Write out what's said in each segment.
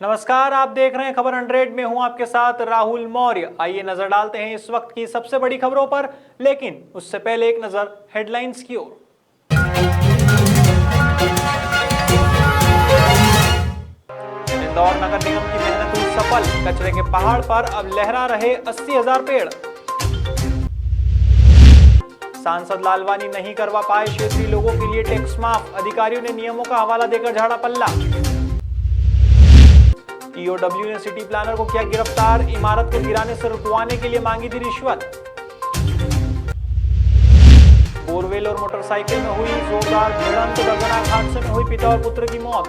नमस्कार, आप देख रहे हैं खबर 100 में हूं आपके साथ राहुल मौर्य। आइए नजर डालते हैं इस वक्त की सबसे बड़ी खबरों पर, लेकिन उससे पहले एक नजर हेडलाइंस की ओर। इंदौर नगर निगम की मेहनत हुई सफल, कचरे के पहाड़ पर अब लहरा रहे 80,000 पेड़। सांसद लालवानी नहीं करवा पाए क्षेत्रीय लोगों के लिए टैक्स माफ, अधिकारियों ने नियमों का हवाला देकर झाड़ा पल्ला। ईओडब्ल्यू ने सिटी प्लानर को किया गिरफ्तार, इमारत को गिराने से रुकवाने के लिए मांगी थी रिश्वत। बोरवेल और मोटरसाइकिल में हुई जोरदार भिड़ंत, दर्दनाक हादसे में हुई पिता और पुत्र की मौत।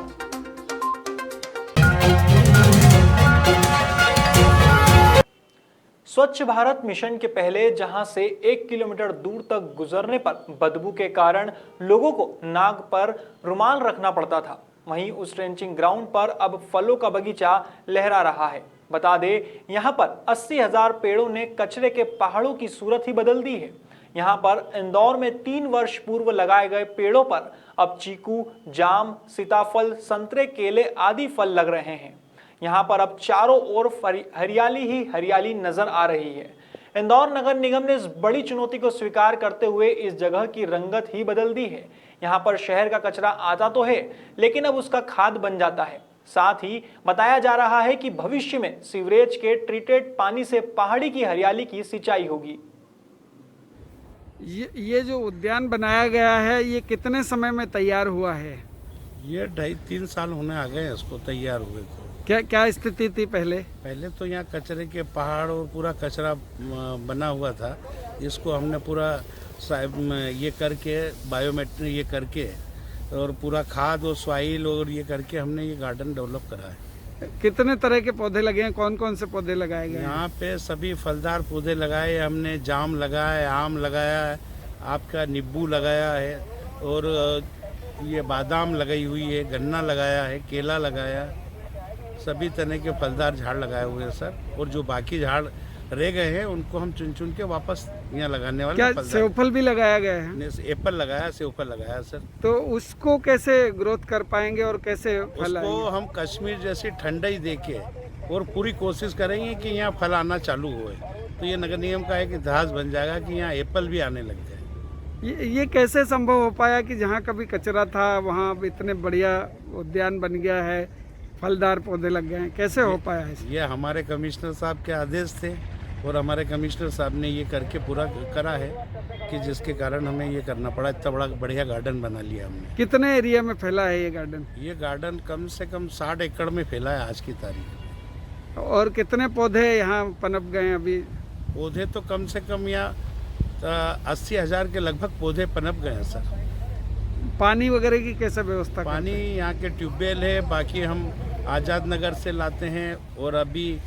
स्वच्छ भारत मिशन के पहले जहां से 1 किलोमीटर दूर तक गुजरने पर बदबू के कारण लोगों को नाक पर रुमाल रखना पड़ता था, वहीं उस ट्रेंचिंग ग्राउंड पर अब फलों का बगीचा लहरा रहा है। बता दें, यहां पर 80,000 पेड़ों ने कचरे के पहाड़ों की सूरत ही बदल दी है। यहां पर इंदौर में 3 वर्ष पूर्व लगाए गए पेड़ों पर अब चीकू, जाम, सीताफल, संतरे, केले आदि फल लग रहे हैं। यहां पर अब चारों ओर हरियाली ही हरियाली नजर आ रही है। इंदौर नगर निगम ने इस बड़ी चुनौती को स्वीकार करते हुए इस जगह की रंगत ही बदल दी है। यहां पर शहर का कचरा आता तो है, लेकिन अब उसका खाद बन जाता है। साथ ही बताया जा रहा है कि भविष्य में सीवरेज के ट्रीटेड पानी से पहाड़ी की हरियाली की सिंचाई होगी। ये जो उद्यान बनाया गया है, ये कितने समय में तैयार हुआ है? ये 2.5-3 साल होने आ गए इसको तैयार हुए को। क्या स्थिति थी पहले तो यहाँ कचरे के पहाड़ और पूरा कचरा बना हुआ था। इसको हमने पूरा ये करके बायोमेट्रिक ये करके और पूरा खाद और सॉइल और ये करके हमने ये गार्डन डेवलप करा है। कितने तरह के पौधे लगे हैं? कौन कौन से पौधे लगाए गए हैं? यहाँ पे सभी फलदार पौधे लगाए हमने, जाम लगाया है, आम लगाया है, आपका नींबू लगाया है और ये बादाम लगाई हुई है, गन्ना लगाया है, केला लगाया, सभी तरह के फलदार झाड़ लगाए हुए हैं सर। और जो बाकी झाड़ रह गए हैं उनको हम चुन चुन के वापस यहाँ लगाने वाले। क्या सेवफल भी लगाया गया है? एप्पल लगाया, सेवफल लगाया सर। तो उसको कैसे ग्रोथ कर पाएंगे और कैसे फल आएंगे? उसको हम कश्मीर जैसी ठंडाई देके और पूरी कोशिश करेंगे कि यहाँ फल आना चालू हो। तो ये नगर निगम का एक इतिहास बन जाएगा कि यहाँ एप्पल भी आने लग जाए। ये कैसे संभव हो पाया कि जहाँ कभी कचरा था वहाँ इतने बढ़िया उद्यान बन गया है, फलदार पौधे लग गए हैं? कैसे हो पाया है? ये हमारे कमिश्नर साहब के आदेश थे और हमारे कमिश्नर साहब ने ये करके पूरा करा है कि जिसके कारण हमें ये करना पड़ा। इतना बड़ा बढ़िया गार्डन बना लिया हमने। कितने एरिया में फैला है ये गार्डन? ये गार्डन कम से कम 60 एकड़ में फैला है आज की तारीख। और कितने पौधे यहाँ पनप गए हैं अभी? पौधे तो कम से कम यहाँ 80,000 के लगभग पौधे पनप गए हैं सर। पानी वगैरह की कैसे व्यवस्था? पानी यहाँ के ट्यूबवेल है, बाकी हम आज़ाद नगर से लाते हैं। और अभी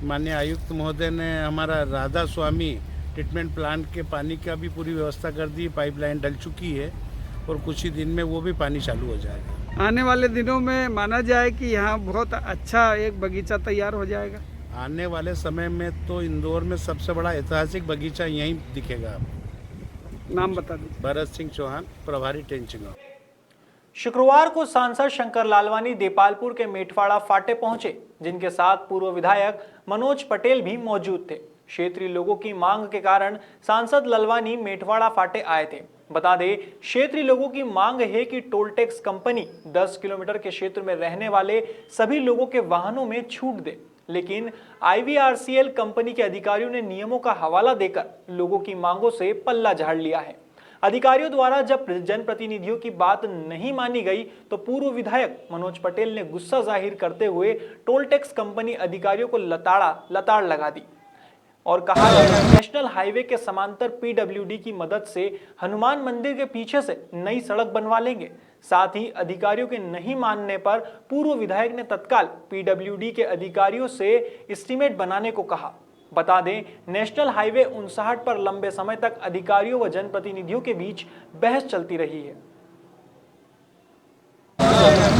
माननीय आयुक्त महोदय ने हमारा राधा स्वामी ट्रीटमेंट प्लांट के पानी का भी पूरी व्यवस्था कर दी, पाइपलाइन डल चुकी है और कुछ ही दिन में वो भी पानी चालू हो जाएगा। आने वाले दिनों में माना जाए कि यहाँ बहुत अच्छा एक बगीचा तैयार हो जाएगा। आने वाले समय में तो इंदौर में सबसे बड़ा ऐतिहासिक बगीचा यहीं दिखेगा। नाम बता दीजिए। भरत सिंह चौहान, प्रभारी ट्रेंचिंग। शुक्रवार को सांसद शंकर लालवानी देपालपुर के मेटवाड़ा फाटे पहुंचे, जिनके साथ पूर्व विधायक मनोज पटेल भी मौजूद थे। क्षेत्रीय लोगों की मांग के कारण सांसद लालवानी मेटवाड़ा फाटे आए थे। बता दें, क्षेत्रीय लोगों की मांग है कि टोल टैक्स कंपनी 10 किलोमीटर के क्षेत्र में रहने वाले सभी लोगों के वाहनों में छूट दे, लेकिन IVRCL कंपनी के अधिकारियों ने नियमों का हवाला देकर लोगों की मांगों से पल्ला झाड़ लिया है। अधिकारियों द्वारा जब जनप्रतिनिधियों की बात नहीं मानी गई तो पूर्व विधायक मनोज पटेल ने गुस्सा जाहिर करते हुए टोल टैक्स कंपनी अधिकारियों को लताड़ लगा दी और कहा नेशनल हाईवे के समांतर PWD की मदद से हनुमान मंदिर के पीछे से नई सड़क बनवा लेंगे। साथ ही अधिकारियों के नहीं मानने पर पूर्व विधायक ने तत्काल PWD के अधिकारियों से एस्टीमेट बनाने को कहा। बता दें, नेशनल हाईवे 59 पर लंबे समय तक अधिकारियों व जनप्रतिनिधियों के बीच बहस चलती रही है।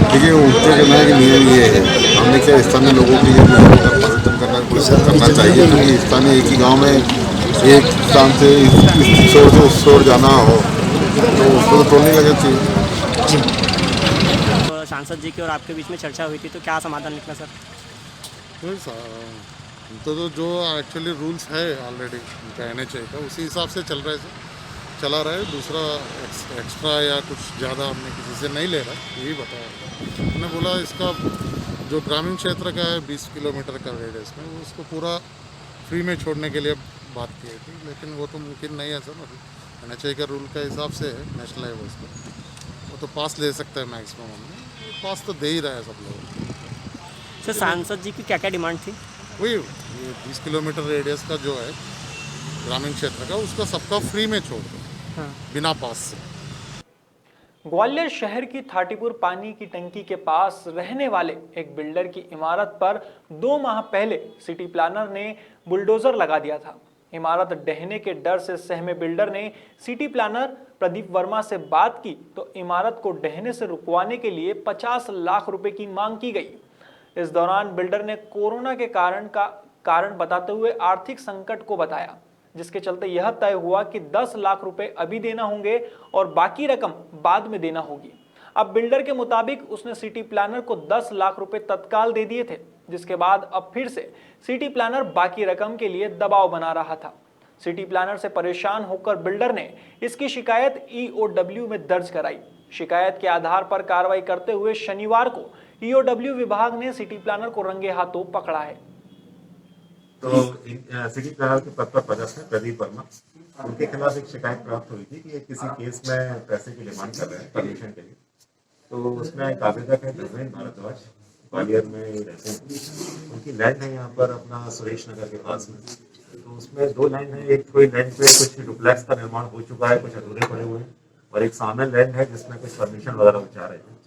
देखिए, उनके कहना है कि नियम ये है, हमने क्या स्थानीय लोगों के लिए परिवर्तन करना चाहिए, क्योंकि स्थानीय एक ही गांव में एक स्थान से इस शोर से उस शोर जाना हो तो उसको तो टोल नहीं लगना चाहिए। सांसद जी की और आपके बीच में चर्चा हुई थी, तो क्या समाधान निकला सर? तो जो एक्चुअली रूल्स है ऑलरेडी उनका NHA का, उसी हिसाब से चला रहा है। दूसरा एक्स्ट्रा या कुछ ज़्यादा हमने किसी से नहीं ले रहा, यही बताया। हमने बोला इसका जो ग्रामीण क्षेत्र का है 20 किलोमीटर का रेडियस में, वो उसको पूरा फ्री में छोड़ने के लिए बात की थी, लेकिन वो तो मुमकिन नहीं है सर। अभी NHA के रूल के हिसाब से है नेशनल हाईवे का, वो तो पास ले सकता है मैक्सिमम। हमने पास तो दे ही रहा है सब लोग। सर सांसद जी की क्या क्या डिमांड थी? वही ये 20 किलोमीटर रेडियस का जो है ग्रामीण क्षेत्र का, उसका सबका फ्री में छोड़ दो, बिना पास से। ग्वालियर शहर की थाटीपुर पानी की टंकी के पास रहने वाले एक बिल्डर की इमारत पर 2 माह पहले सिटी प्लानर ने बुलडोजर लगा दिया था। इमारत ढहने के डर से सहमे बिल्डर ने सिटी प्लानर प्रदीप वर्मा से बात की तो इमारत को ढहने से रुकवाने के लिए 50 लाख रुपए की मांग की गई। इस दौरान बिल्डर ने कोरोना के कारण बताते हुए आर्थिक संकट को बताया, जिसके चलते यह तय हुआ कि 10 लाख रुपए अभी देना होंगे और बाकी रकम बाद में देना होगी। अब बिल्डर के मुताबिक उसने सिटी प्लानर को 10 लाख रुपए तत्काल दे दिए थे, जिसके बाद अब फिर से सिटी प्लानर बाकी रकम के लिए दबाव बना रहा था। सिटी प्लानर से परेशान होकर बिल्डर ने इसकी शिकायत EOW में दर्ज कराई। शिकायत के आधार पर कार्रवाई करते हुए शनिवार को EOW विभाग ने सिटी प्लानर को रंगे हाथों पकड़ा है। तो सिटी प्लानर के पद पर पदस्थ है प्रदीप वर्मा, उनके खिलाफ एक शिकायत प्राप्त हुई थी कि ये किसी केस में पैसे की डिमांड कर रहे हैं परमिशन के लिए। तो उसमें एक आवेदक है धर्मेंद्र भारद्वाज, ग्वालियर में रहते हैं। उनकी लैंड है यहाँ पर अपना सुरेश नगर के पास में। तो उसमें 2 लैंड है, एक कोई लैंड पे कुछ डुप्लेक्स का निर्माण हो चुका है, कुछ अधूरे पड़े हुए हैं, और एक सामने लैंड है जिसमें कुछ परमिशन वगैरह हो जा रहे हैं।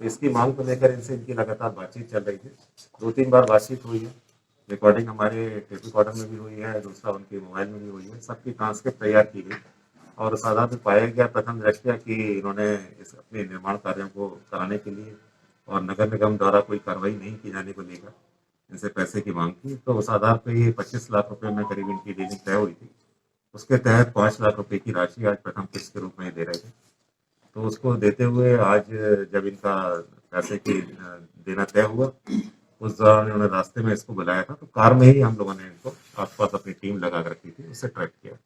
तो इसकी मांग को लेकर इनसे इनकी लगातार बातचीत चल रही थी। 2-3 बार बातचीत हुई है, रिकॉर्डिंग हमारे टेप रिकॉर्डर में भी हुई है, दूसरा उनके मोबाइल में भी हुई है। सबकी ट्रांसक्रिप्ट तैयार की गई और इस आधार पर पाया गया प्रथम दृष्टया कि इन्होंने इस अपने निर्माण कार्यों को कराने के लिए और नगर निगम द्वारा कोई कार्रवाई नहीं की जाने को लेकर इनसे पैसे की मांग की। तो उस आधार पर ये 25 लाख रुपए में करीब इनकी डीलिंग तय हुई थी। उसके तहत 5 लाख रुपए की राशि आज प्रथम किस्त के रूप में दे रहे थे। तो उसको देते हुए आज जब इनका पैसे की देना तय हुआ, उस दौरान उन्होंने रास्ते में इसको बुलाया था। तो कार में ही हम लोगों ने इनको आसपास अपनी टीम लगा कर रखी थी, उससे ट्रैक किया।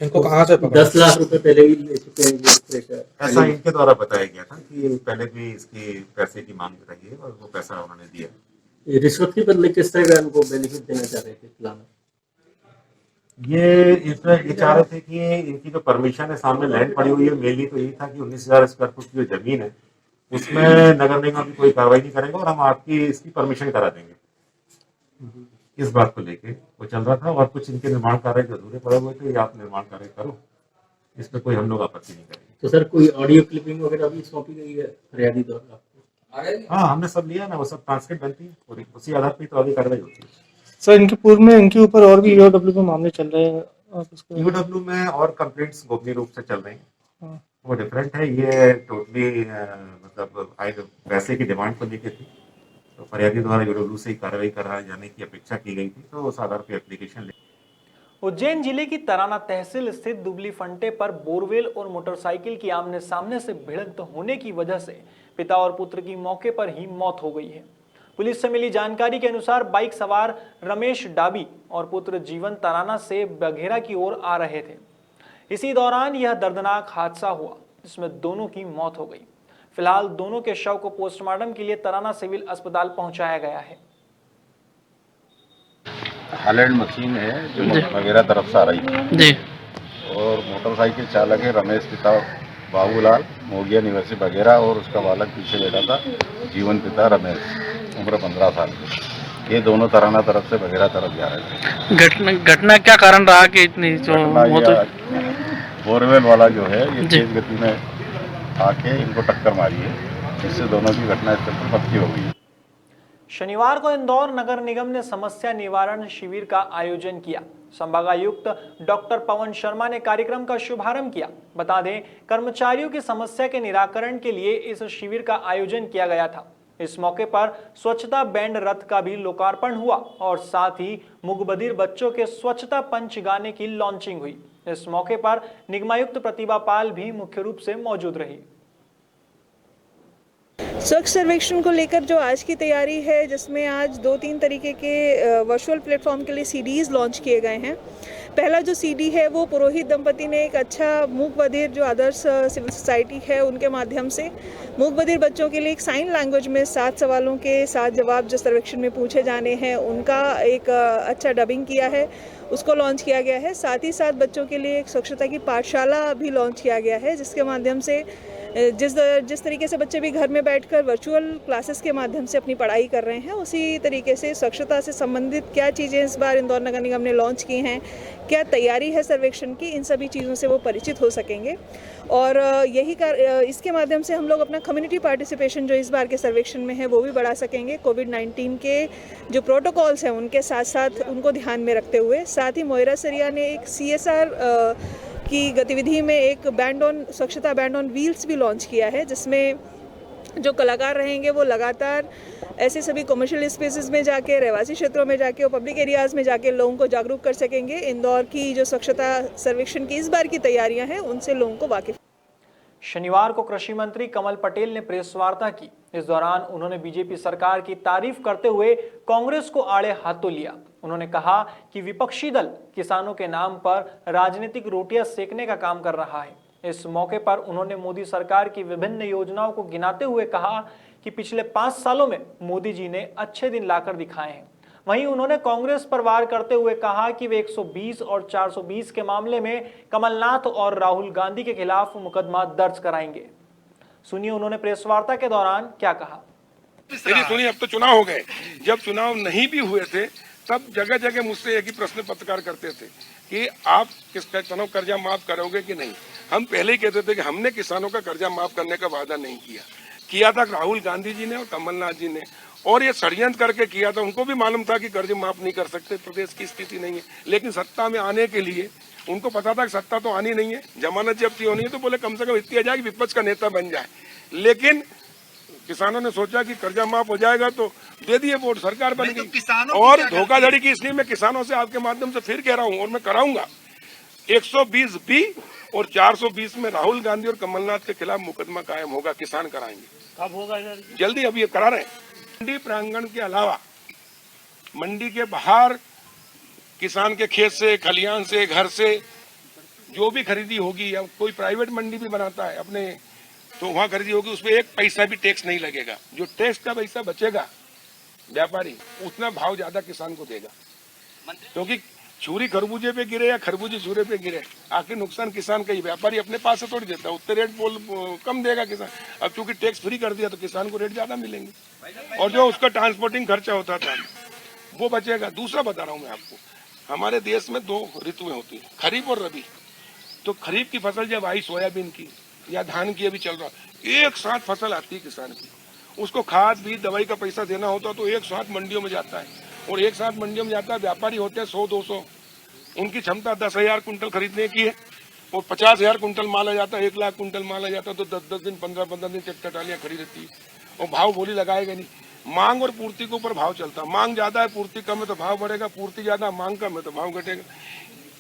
इनको कहाँ से 10 लाख रुपए पहले ही ले चुके हैं। ऐसा इनके द्वारा बताया गया था कि पहले भी इसकी पैसे की मांग रही है और वो पैसा उन्होंने दिया। रिश्वत के बदले किस तरह का इनको बेनिफिट देना चाह रहे थे प्लानर? ये चाह रहे थे कि इनकी जो परमिशन है, सामने लैंड पड़ी हुई है, मेनली तो यही था कि 19,000 स्क्वायर फुट की जो जमीन है उसमें नगर निगम की कोई कार्रवाई नहीं करेंगे और हम आपकी इसकी परमिशन करा देंगे। इस बात को लेके वो चल रहा था और कुछ इनके निर्माण कार्य जो अधूरे पड़े हुए थे, ये आप निर्माण कार्य करो, इस पर कोई हम लोग आपत्ति नहीं करेंगे। तो सर कोई ऑडियो क्लिपिंग वगैरह भी सौंपी गई है फरियादी द्वारा? हाँ, हमने सब लिया ना, वो सब ट्रांसक्रिप्ट बनती है और उसी आधार पर तो आगे कार्रवाई होती है। सर इनके पूर्व में इनके ऊपर और भी EOW में मामले चल रहे हैं? EOW में और कंप्लेंट्स गोपनीय रूप से चल रही हैं, वो डिफरेंट है। ये टोटली मतलब पैसे की डिमांड को लेकर थी, तो फरियादी द्वारा EOW से ही कार्रवाई कराए जाने की अपेक्षा की गई थी, तो उस आधार पर एप्लीकेशन। उज्जैन जिले की तराना तहसील स्थित दुबली फंटे पर बोरवेल और मोटरसाइकिल की आमने सामने से भिड़ंत होने की वजह से पिता और पुत्र की मौके पर ही मौत हो गई है। पुलिस से मिली जानकारी के अनुसार बाइक सवार रमेश डाबी और पुत्र जीवन तराना से बघेरा की ओर आ रहे थे। इसी दौरान यह दर्दनाक हादसा हुआ, जिसमें दोनों की मौत हो गई। फिलहाल दोनों के शव को पोस्टमार्टम के लिए तराना सिविल अस्पताल पहुंचाया गया है। हालैंड मशीन है जो बघेरा तरफ से आ रही है जी, और मोटरसाइकिल चालक है रमेश पिता बाबूलाल, मोगिया निवासी बघेरा, और उसका बालक पीछे बैठा था जीवन पिता रमेश, उम्र 15 साल की। ये दोनों तराना तरफ से बघेरा तरफ जा रहे थे। घटना क्या कारण रहा कि इतनी जो बोरवेल वाला जो है ये तेज गति में आके इनको टक्कर मारी है, जिससे दोनों की घटनास्थल पर मृत्यु हो गई। शनिवार को इंदौर नगर निगम ने समस्या निवारण शिविर का आयोजन किया। संभागायुक्त डॉक्टर पवन शर्मा ने कार्यक्रम का शुभारंभ किया। बता दें, कर्मचारियों की समस्या के निराकरण के लिए इस शिविर का आयोजन किया गया था। इस मौके पर स्वच्छता बैंड रथ का भी लोकार्पण हुआ और साथ ही मुगबधिर बच्चों के स्वच्छता पंच गाने की लॉन्चिंग हुई। इस मौके पर निगमायुक्त प्रतिभा पाल भी मुख्य रूप से मौजूद रही। स्वच्छ सर्वेक्षण को लेकर जो आज की तैयारी है, जिसमें आज 2-3 तरीके के वर्चुअल प्लेटफॉर्म के लिए सीडीज लॉन्च किए गए हैं। पहला जो सीडी है वो पुरोहित दंपति ने एक अच्छा मूक बधिर जो आदर्श सिविल सोसाइटी है उनके माध्यम से मूक बधिर बच्चों के लिए एक साइन लैंग्वेज में 7 सवालों के 7 जवाब जो सर्वेक्षण में पूछे जाने हैं उनका एक अच्छा डबिंग किया है, उसको लॉन्च किया गया है। साथ ही साथ बच्चों के लिए एक स्वच्छता की पाठशाला भी लॉन्च किया गया है, जिसके माध्यम से जिस तरीके से बच्चे भी घर में बैठकर वर्चुअल क्लासेस के माध्यम से अपनी पढ़ाई कर रहे हैं, उसी तरीके से स्वच्छता से संबंधित क्या चीज़ें इस बार इंदौर नगर निगम ने लॉन्च की हैं, क्या तैयारी है सर्वेक्षण की, इन सभी चीज़ों से वो परिचित हो सकेंगे। और इसके माध्यम से हम लोग अपना कम्युनिटी पार्टिसिपेशन जो इस बार के सर्वेक्षण में है वो भी बढ़ा सकेंगे। कोविड-19 के जो प्रोटोकॉल्स हैं उनके साथ साथ उनको ध्यान में रखते हुए, साथ ही मोयरा सरिया ने एक CSR की गतिविधि में एक स्वच्छता बैंड ऑन व्हील्स भी लॉन्च किया है, जिसमें जो कलाकार रहेंगे वो लगातार ऐसे सभी कमर्शियल स्पेसेस में जाके, रहवासी क्षेत्रों में जाके और पब्लिक एरियाज़ में जाके लोगों को जागरूक कर सकेंगे। इंदौर की जो स्वच्छता सर्वेक्षण की इस बार की तैयारियां हैं उनसे लोगों को वाकिफ। शनिवार को कृषि मंत्री कमल पटेल ने प्रेस वार्ता की। इस दौरान उन्होंने बीजेपी सरकार की तारीफ करते हुए कांग्रेस को आड़े हाथों लिया। उन्होंने कहा कि विपक्षी दल किसानों के नाम पर राजनीतिक रोटियां सेकने का काम कर रहा है। इस मौके पर उन्होंने मोदी सरकार की विभिन्न योजनाओं को गिनाते हुए कहा कि पिछले 5 सालों में मोदी जी ने अच्छे दिन लाकर दिखाए हैं। वहीं उन्होंने कांग्रेस पर वार करते हुए कहा कि वे 120 और 420 के मामले में कमलनाथ और राहुल गांधी के खिलाफ मुकदमा दर्ज कराएंगे। सुनिए उन्होंने प्रेस वार्ता के दौरान क्या कहा। सुनिए, अब तो चुनाव हो गए, जब चुनाव नहीं भी हुए थे तब जगह जगह मुझसे एक ही प्रश्न पत्रकार करते थे कि आप किसानों का कर्जा माफ करोगे कि नहीं। हम पहले ही कहते थे कि हमने किसानों का कर्जा माफ करने का वादा नहीं किया था राहुल गांधी जी ने और कमलनाथ जी ने, और ये षड्यंत्र करके किया था। उनको भी मालूम था कि कर्ज माफ नहीं कर सकते, प्रदेश की स्थिति नहीं है, लेकिन सत्ता में आने के लिए उनको पता था कि सत्ता तो आनी नहीं है, जमानत जब्ती होनी है, तो बोले कम से कम इतनी आ जाए कि विपक्ष का नेता बन जाए। लेकिन किसानों ने सोचा कि कर्जा माफ हो जाएगा तो दे दिए वोट, सरकार बन गई। और धोखाधड़ी की, इसलिए मैं किसानों से आपके माध्यम से फिर कह रहा हूं और मैं कराऊंगा, 120B और 420 में राहुल गांधी और कमलनाथ के खिलाफ मुकदमा कायम होगा, किसान कराएंगे। कब होगा? जल्दी, अभी ये करा रहे हैं। मंडी प्रांगण के अलावा मंडी के बाहर किसान के खेत से, खलियान से, घर से जो भी खरीदी होगी, या कोई प्राइवेट मंडी भी बनाता है अपने, तो वहां खरीदी होगी, उसमें 1 पैसा भी टैक्स नहीं लगेगा। जो टैक्स का पैसा बचेगा व्यापारी उतना भाव ज्यादा किसान को देगा, क्योंकि छुरी खरबूजे पे गिरे या खरबूजे छुरे पे गिरे, आखिर नुकसान किसान का ही, व्यापारी अपने पास से थोड़ी देता है, उतने रेट कम देगा किसान। अब चूंकि टैक्स फ्री कर दिया तो किसान को रेट ज्यादा मिलेंगे, और जो उसका ट्रांसपोर्टिंग खर्चा होता था वो बचेगा। दूसरा बता रहा हूँ मैं आपको, हमारे देश में 2 ऋतुएं होती है, खरीफ और रबी। तो खरीफ की फसल जब आई सोयाबीन की या धान की, अभी चल रहा, एक साथ फसल आती है किसान की, उसको खाद बीज दवाई का पैसा देना होता तो एक साथ मंडियों में जाता है, और एक साथ मंडियों में जाता है। व्यापारी होते हैं 100-200, उनकी क्षमता 10,000 कुंटल खरीदने की है, और 50,000 कुंटल माल आ जाता है, 1 लाख कुंटल माल आ जाता है, तो 10-10 दिन 15-15 दिन टटालियां खड़ी रहती है, और भाव बोली लगाएगा नहीं। मांग और पूर्ति के ऊपर भाव चलता है, मांग ज्यादा है, पूर्ति कम है तो भाव बढ़ेगा, पूर्ति ज्यादा, मांग कम है तो भाव घटेगा,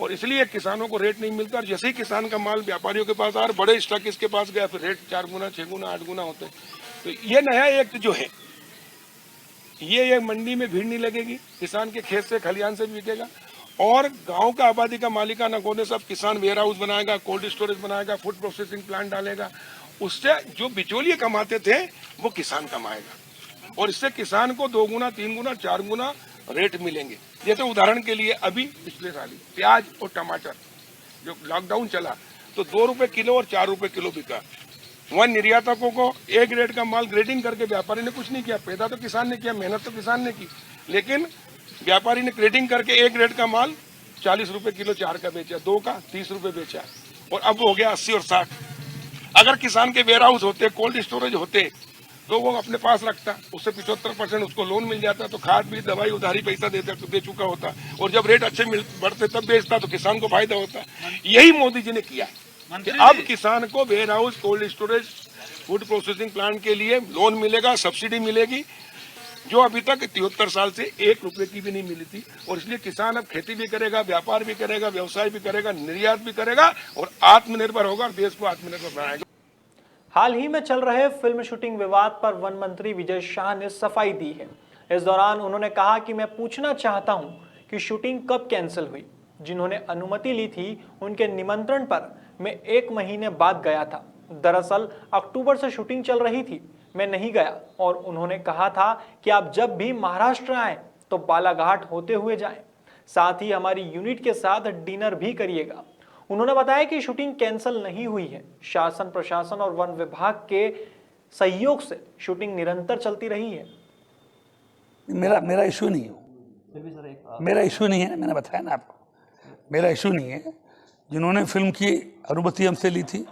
और इसलिए किसानों को रेट नहीं मिलता। और जैसे ही किसान का माल व्यापारियों के पास आ रहा, बड़े स्टॉकिस्ट के पास गया, फिर रेट 4 गुना, 6 गुना, 8 गुना होते हैं। तो ये नया एक्ट जो है, ये मंडी में भीड़ नहीं लगेगी, किसान के खेत से, खलियान से भी बिकेगा, और गांव का आबादी का मालिकाना होने सब किसान वेयर हाउस बनाएगा, कोल्ड स्टोरेज बनाएगा, फूड प्रोसेसिंग प्लांट डालेगा, उससे जो बिचौलिए कमाते थे वो किसान कमाएगा, और इससे किसान को 2 गुना, 3 गुना, 4 गुना रेट मिलेंगे। जैसे उदाहरण के लिए अभी पिछले साल प्याज और टमाटर जो लॉकडाउन चला तो 2 रुपए किलो और 4 रुपए किलो बिका। वहाँ निर्यातकों को A ग्रेड का माल ग्रेडिंग करके व्यापारी ने कुछ नहीं किया, पैदा तो किसान ने किया, मेहनत तो किसान ने की, लेकिन व्यापारी ने ग्रेडिंग करके A ग्रेड का माल 40 रुपए किलो 4 का बेचा, 2 का 30 रुपए बेचा, और अब हो गया 80 और 60। अगर किसान के वेयर हाउस होते, कोल्ड स्टोरेज होते, तो वो अपने पास रखता, उससे 75% उसको लोन मिल जाता, तो खाद बीज दवाई उधारी पैसा दे चुका होता, और जब रेट अच्छे बढ़ते तब बेचता, तो किसान को फायदा होता। यही मोदी जी ने किया है कि अब किसान को warehouse, cold storage, food processing plant के लिए लोन मिलेगा, सब्सिडी मिलेगी, जो अभी तक 73 साल से 1 रुपए की भी नहीं मिली थी। और इसलिए किसान अब खेती भी करेगा, व्यापार भी करेगा, व्यवसाय भी करेगा, निर्यात भी करेगा, और आत्मनिर्भर होगा, और देश को आत्मनिर्भर बनाएगा। हाल ही में चल रहे फिल्म शूटिंग विवाद पर वन मंत्री विजय शाह ने सफाई दी है। इस दौरान उन्होंने कहा कि मैं पूछना चाहता हूं कि शूटिंग कब कैंसिल हुई। जिन्होंने अनुमति ली थी उनके निमंत्रण पर मैं 1 महीने बाद गया था। दरअसल अक्टूबर से शूटिंग चल रही थी, मैं नहीं गया और उन्होंने कहा था कि आप जब भी महाराष्ट्र आए तो बालाघाट होते हुए जाएं, साथ ही हमारी यूनिट के साथ डिनर भी करिएगा। उन्होंने बताया कि शूटिंग कैंसिल नहीं हुई है। शासन, प्रशासन और वन विभाग के सहयोग से शूटिंग निरंतर चलती रही है। मेरा इशू नहीं है, मेरा इशू नहीं है, मैंने बताया ना आपको, मेरा इशू नहीं है। जिन्होंने फिल्म की अनुमति हमसे ली थी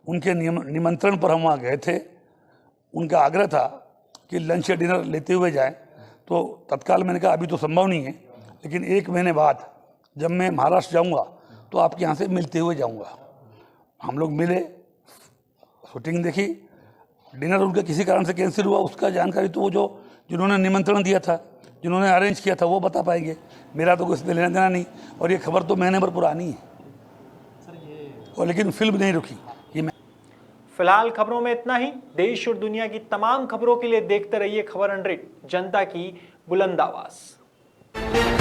उनके निमंत्रण पर हम वहाँ गए थे। उनका आग्रह था कि लंच या डिनर लेते हुए जाएं, तो तत्काल मैंने कहा अभी तो संभव नहीं है, लेकिन 1 महीने बाद जब मैं महाराष्ट्र जाऊंगा तो आपके यहाँ से मिलते हुए जाऊंगा। हम लोग मिले, शूटिंग देखी, डिनर उनका किसी कारण से कैंसिल हुआ उसका जानकारी तो वो जो जिन्होंने निमंत्रण दिया था, जिन्होंने अरेंज किया था वो बता पाएंगे। मेरा तो कुछ लेना देना नहीं, और ये खबर तो महीने भर पुरानी है और लेकिन फिल्म नहीं रुकी। ये मैं फिलहाल खबरों में इतना ही। देश और दुनिया की तमाम खबरों के लिए देखते रहिए खबर 100, जनता की बुलंद आवाज।